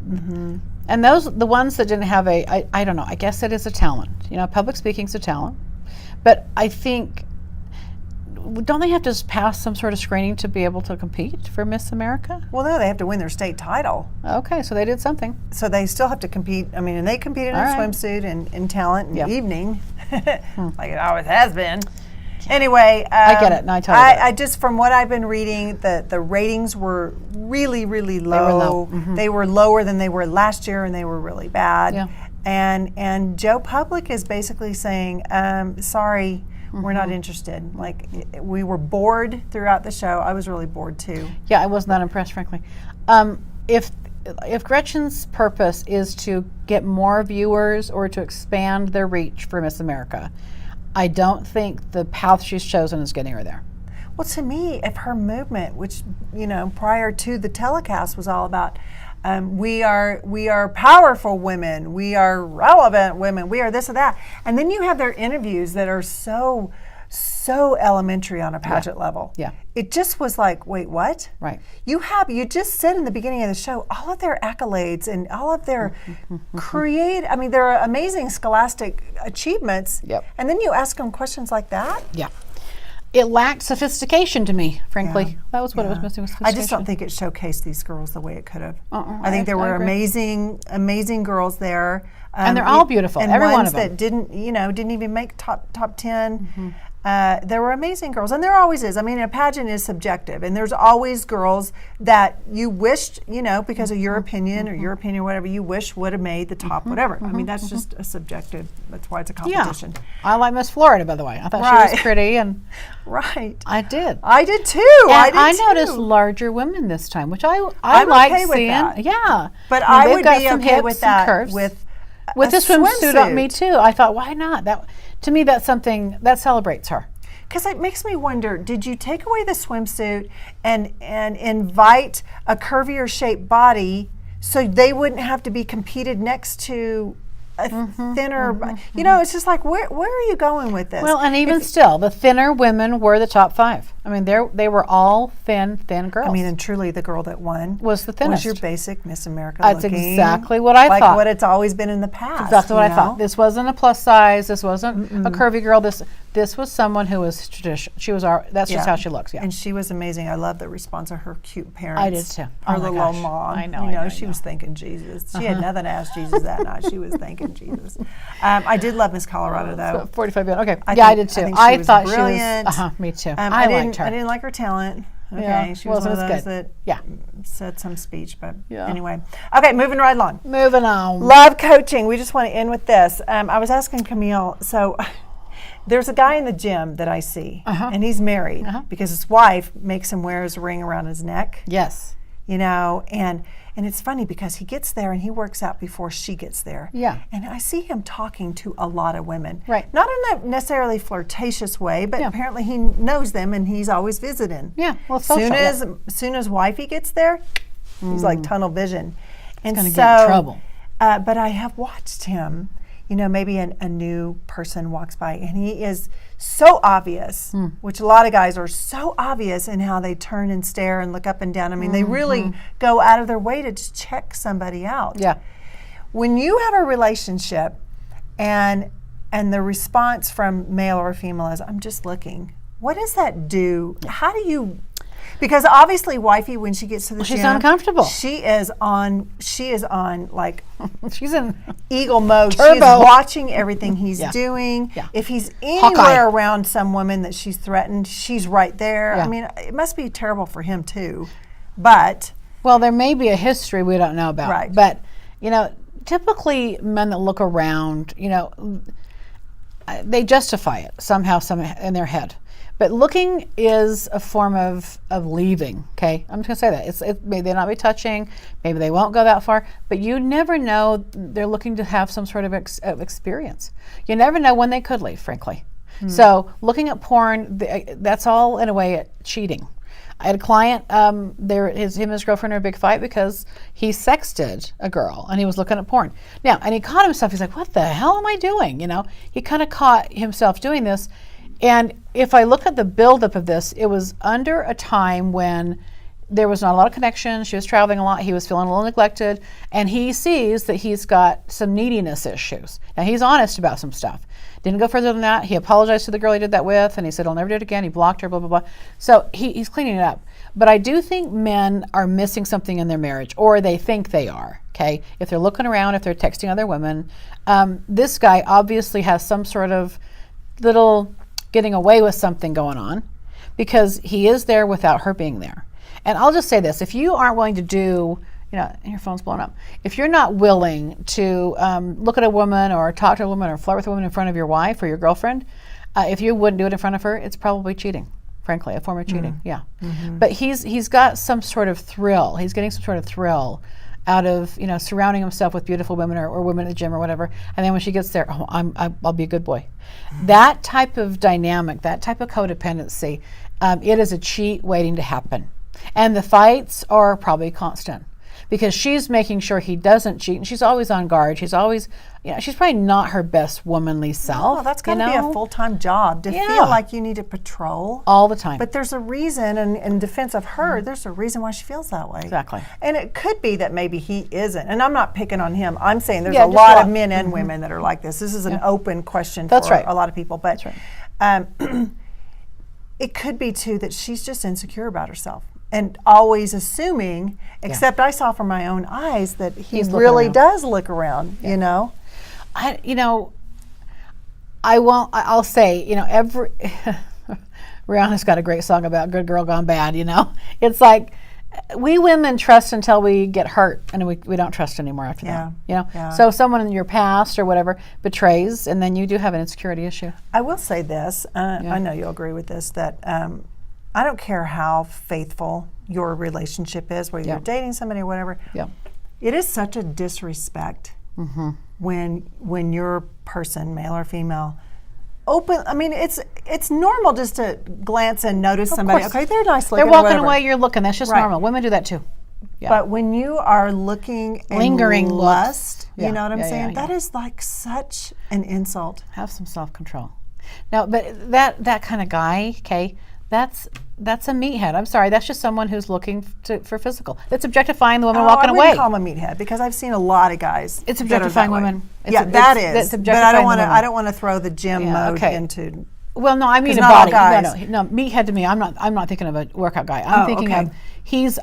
And the ones that didn't have I don't know, I guess it is a talent. Public speaking's a talent. But I think, don't they have to pass some sort of screening to be able to compete for Miss America? Well, no, they have to win their state title. Okay, so they did something. So they still have to compete. I mean, and they competed in All right. swimsuit and in talent and Yep. evening, like it always has been. Anyway, I get it. No, I totally get it. I just, from what I've been reading, the ratings were really, really low. They were low. They were lower than they were last year, and they were really bad. Yeah. And Joe Public is basically saying, sorry, we're not interested. Like, we were bored throughout the show. I was really bored too. Yeah, I was not impressed, frankly. If Gretchen's purpose is to get more viewers or to expand their reach for Miss America, I don't think the path she's chosen is getting her there. Well, to me, if her movement, which prior to the telecast was all about, we are powerful women, we are relevant women, we are this or that, and then you have their interviews that are so elementary on a pageant level. Yeah. It just was like, wait, what? Right. You just said in the beginning of the show all of their accolades and all of their their amazing scholastic achievements. Yep. And then you ask them questions like that. Yeah. it lacked sophistication to me, frankly. Yeah. That was what it was Yeah. missing, was I sophistication. just don't think it showcased these girls the way it could have. I I think there were agree. amazing girls there. And they're all beautiful, and every one ones of them. that didn't even make top 10. Mm-hmm. There were amazing girls, and there always is. I mean, a pageant is subjective, and there's always girls that you wished, because of your Mm-hmm. opinion or your opinion, whatever, you wish would have made the top whatever. I mean, that's just a subjective. That's why it's a Yeah. competition. I like Miss Florida, by the way. I thought she Right. was pretty, and Right. I did. I did too. And I did noticed too. larger women this time, which I I'm like okay with seeing. that. Yeah, But I mean, I they've would got be some okay hips with and that curves. with a swimsuit on me swimsuit. too. I thought, why not? That to me, that's something that celebrates her. Because it makes me wonder, did you take away the swimsuit and invite a curvier shaped body so they wouldn't have to be competed next to a thinner, it's just like, where are you going with this? Well, and even still, the thinner women were the top 5. I mean, they were all thin girls. I mean, and truly the girl that won was the thinnest. was your basic Miss America That's looking, exactly what I like thought. what it's always been in the past. Exactly what I you thought. know? This wasn't a plus size. This wasn't a curvy girl. This was someone who was traditional. She was that's just Yeah. how she looks. Yeah. And she was amazing. I love the response of her cute parents. I did too. Her Oh my little gosh. old mom. I know, She I was know. thanking Jesus. She had nothing to ask Jesus that night. She was thanking Jesus. I did love Miss Colorado though. 45 minutes. Okay. I I think- did too. I think she I was thought brilliant. she was. Me too. I I didn't, liked her. I didn't like her talent. Okay, Yeah, she was well, one of it was those that Yeah. said some speech, but Yeah. anyway. Okay, moving right along. Moving on. Love coaching. We just want to end with this. I was asking Camille, so there's a guy in the gym that I see, and he's married because his wife makes him wear his ring around his neck, Yes. and it's funny because he gets there and he works out before she gets there. Yeah. And I see him talking to a lot of women. Right. Not in a necessarily flirtatious way, but Yeah. apparently he knows them and he's always visiting. Yeah. Well, social. Soon as wifey gets there, he's like tunnel vision. And gonna so, get in trouble. But I have watched him, maybe a new person walks by and he is so obvious, which a lot of guys are so obvious in how they turn and stare and look up and down. I mean, they really go out of their way to just check somebody out. Yeah. When you have a relationship and the response from male or female is, I'm just looking, what does that do? How do you, because obviously wifey, when she gets to the she's gym, uncomfortable. She is on like She's in. eagle mode. She's Turbo. watching everything he's Yeah. doing. Yeah. If he's Hawkeye. anywhere around some woman that she's threatened, she's right there. Yeah. I mean, it must be terrible for him too. But Well, there may be a history we don't know about. Right. But, typically men that look around, they justify it somehow in their head. But looking is a form of leaving, okay? I'm just going to say that. It may they not be touching, maybe they won't go that far, but you never know. They're looking to have some sort of experience. You never know when they could leave, frankly. So looking at porn, that's all in a way cheating. I had a client, him and his girlfriend are a big fight because he sexted a girl and he was looking at porn. Now, and he caught himself, he's like, what the hell am I doing? He kind of caught himself doing this. And if I look at the buildup of this, it was under a time when there was not a lot of connection. She was traveling a lot. He was feeling a little neglected. And he sees that he's got some neediness issues. Now, he's honest about some stuff. Didn't go further than that. He apologized to the girl he did that with, and he said he'll never do it again. He blocked her, blah, blah, blah. So he's cleaning it up. But I do think men are missing something in their marriage, or they think they are, okay? If they're looking around, if they're texting other women. This guy obviously has some sort of little getting away with something going on because he is there without her being there. And I'll just say this, if you aren't willing to do, and your phone's blowing up, if you're not willing to look at a woman or talk to a woman or flirt with a woman in front of your wife or your girlfriend, if you wouldn't do it in front of her, it's probably cheating, frankly, a form of cheating, yeah. But he's got some sort of thrill. He's getting some sort of thrill out of surrounding himself with beautiful women or women at the gym or whatever, and then when she gets there, I'll be a good boy. That type of dynamic, that type of codependency, it is a cheat waiting to happen, and the fights are probably constant because she's making sure he doesn't cheat, and she's always on guard. She's always, she's probably not her best womanly self. oh, that's got to be a full-time job to Yeah. feel like you need to patrol all the time. But there's a reason, and in defense of her, there's a reason why she feels that way. Exactly. And it could be that maybe he isn't. And I'm not picking on him. I'm saying there's Yeah, a just lot a of lot. men and women that are like this. This is an open question That's for right. a lot of people. But That's right. it could be too that she's just insecure about herself and always assuming, except I saw from my own eyes that he really does look around, you know? I'll say, every Rihanna's got a great song about good girl gone bad, It's like we women trust until we get hurt, and we don't trust anymore after that. Yeah. So if someone in your past or whatever betrays, and then you do have an insecurity issue. I will say this, I know you'll agree with this, that I don't care how faithful your relationship is, whether you're dating somebody or whatever. Yeah. It is such a disrespect when your person, male or female, it's normal just to glance and notice somebody. Okay, they're nice looking. They're walking away, you're looking. That's just normal. Women do that too. Yeah. But when you are looking and lingering lust, you know what I'm saying? That is like such an insult. Have some self-control. Now, but that kind of guy, okay, that's a meathead. I'm sorry, that's just someone who's looking for physical. It's objectifying the woman walking away. I wouldn't call him a meathead because I've seen a lot of guys. It's objectifying women. That is. But I don't want to throw the gym mode into. Well, no, I mean a body. No, meathead to me. I'm not thinking of a workout guy. I'm thinking of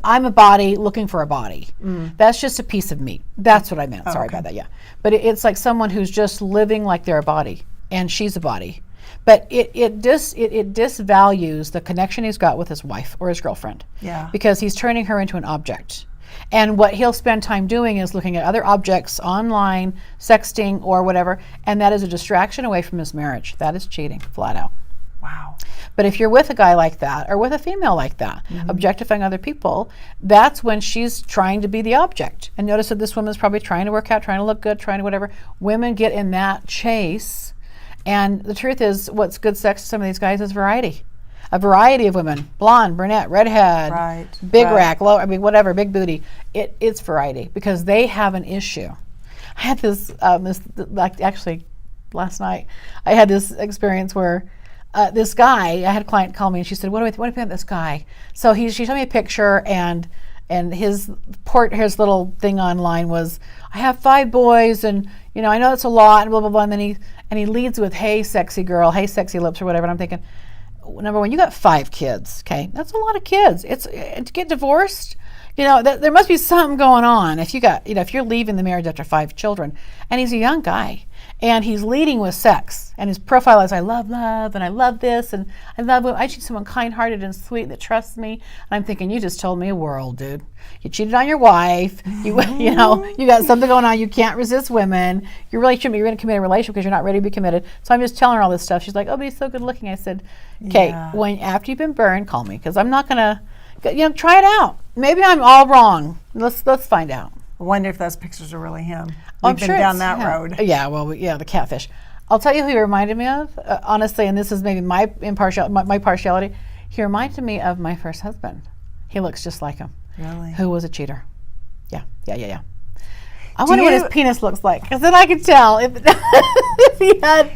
I'm a body looking for a body. That's just a piece of meat. That's what I meant. Sorry about that. Yeah, but it's like someone who's just living like they're a body, and she's a body. But it disvalues the connection he's got with his wife or his girlfriend. Yeah. Because he's turning her into an object. And what he'll spend time doing is looking at other objects online, sexting or whatever, and that is a distraction away from his marriage. That is cheating, flat out. Wow. But if you're with a guy like that or with a female like that, objectifying other people, that's when she's trying to be the object. And notice that this woman's probably trying to work out, trying to look good, trying to whatever. Women get in that chase. And the truth is, what's good sex to some of these guys is variety. A variety of women, blonde, brunette, redhead, big rack, low, whatever, big booty. It's variety because they have an issue. I had this actually last night, I had this experience where this guy, I had a client call me and she said, what do I think about this guy? So she showed me a picture and his little thing online was, I have 5 boys and I know that's a lot and blah blah blah, and then he leads with, hey sexy girl, hey sexy lips or whatever, and I'm thinking, number one, you got 5 kids, okay, that's a lot of kids. It's to get divorced, there must be something going on if you got, if you're leaving the marriage after 5 children. And he's a young guy and he's leading with sex, and his profile is, I love love and I love this and I need someone kind-hearted and sweet that trusts me. And I'm thinking, you just told me a world, dude. You cheated on your wife. You got something going on. You can't resist women. Your relationship, you're in a committed relationship because you're not ready to be committed. So I'm just telling her all this stuff. She's like, oh, but he's so good looking. I said, okay, after you've been burned, call me because I'm not gonna, try it out. Maybe I'm all wrong. Let's find out. I wonder if those pictures are really him. We've been down that road. Yeah, well, the catfish. I'll tell you who he reminded me of, honestly, and this is maybe my partiality. He reminded me of my first husband. He looks just like him. Really? Who was a cheater. Yeah. I wonder what his penis looks like, because then I could tell if he had...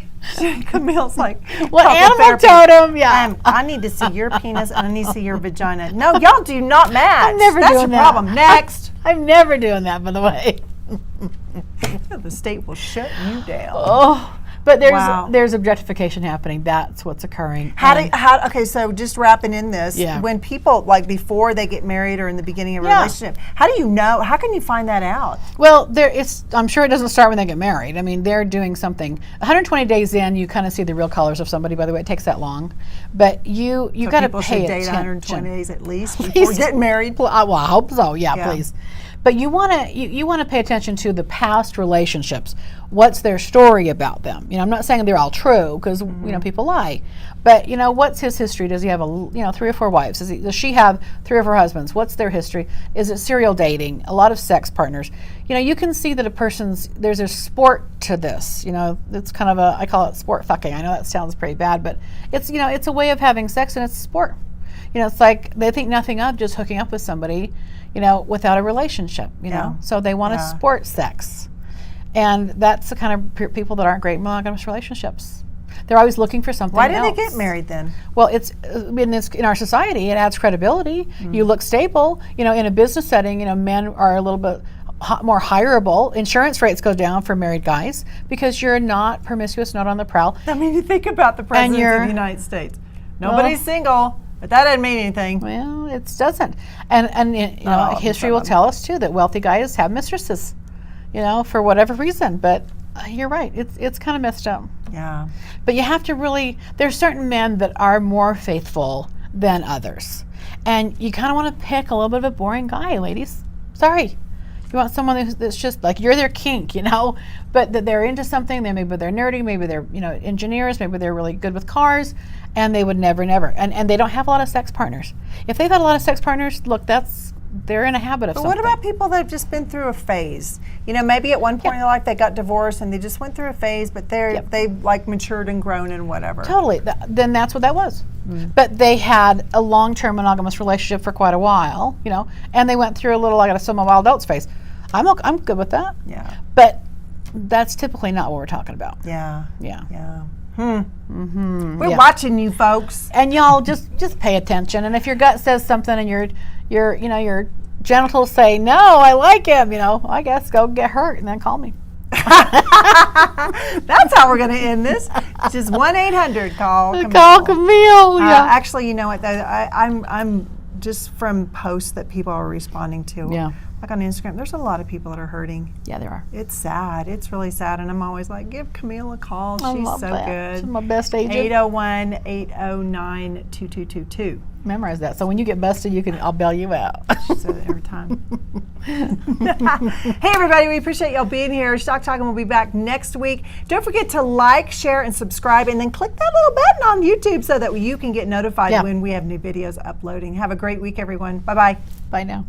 Camille's like, what animal totem? Yeah. I need to see your penis and I need to see your vagina. No, y'all do not match. I'm never That's doing your problem. Next. I'm never doing that, by the way. The state will shut you down. Oh, but there's objectification happening. That's what's occurring. Okay, so just wrapping in this, when people, like before they get married or in the beginning of a relationship, how do you know? How can you find that out? Well, I'm sure it doesn't start when they get married. I mean, they're doing something. 120 days in, you kind of see the real colors of somebody. By the way, it takes that long, but you got to pay attention. People should date 120 days at least before getting married. Well, I hope so. Yeah, please. But you want to pay attention to the past relationships. What's their story about them? I'm not saying they're all true because people lie. But what's his history? Does he have 3 or 4 wives? Does she have 3 or 4 husbands? What's their history? Is it serial dating? A lot of sex partners. You can see that there's a sport to this. It's kind of I call it sport fucking. I know that sounds pretty bad, but it's it's a way of having sex and it's a sport. It's like they think nothing of just hooking up with somebody, without a relationship, So they want a sport sex. And that's the kind of people that aren't great in monogamous relationships. They're always looking for something else. Why do they get married then? Well, it's in our society, it adds credibility. You look stable. In a business setting, men are a little bit more hireable. Insurance rates go down for married guys because you're not promiscuous, not on the prowl. I mean, you think about the president of the United States. Nobody's single, but that doesn't mean anything. Well, it doesn't. And you know, history will tell us, too, that wealthy guys have mistresses, you know, for whatever reason. But you're right. It's kind of messed up. Yeah. But you have to really, there's certain men that are more faithful than others. And you kind of want to pick a little bit of a boring guy, ladies. Sorry. You want someone that's just like, you're their kink, you know, but that they're into something. Maybe they're nerdy, maybe they're, you know, engineers, maybe they're really good with cars, and they would never, and they don't have a lot of sex partners. If they've had a lot of sex partners, look, they're in a habit of But something. what about people that have just been through a phase? You know, maybe at one point in their life they got divorced and they just went through a phase, but they've like matured and grown and whatever. Totally. Then that's what that was. But they had a long-term monogamous relationship for quite a while, you know, and they went through a little, I got to sell my wild oats phase. I'm good with that. Yeah. But that's typically not what we're talking about. Yeah. Yeah. Yeah. We're watching you folks. And y'all just pay attention. And if your gut says something and your genitals say, no, I like him, you know, I guess go get hurt and then call me. That's how we're going to end this. Just 1-800 call Camille. Call Camille. Yeah. Actually, you know what? I'm just from posts that people are responding to. Yeah. Like on Instagram, there's a lot of people that are hurting. Yeah, there are. It's sad. It's really sad. And I'm always like, give Camille a call. I She's love so that. good. She's my best agent. 801-809-2222. Memorize that. So when you get busted, I'll bail you out. She said it every time. Hey, everybody. We appreciate y'all being here. Stock Talking will be back next week. Don't forget to like, share, and subscribe. And then click that little button on YouTube so that you can get notified when we have new videos uploading. Have a great week, everyone. Bye-bye. Bye now.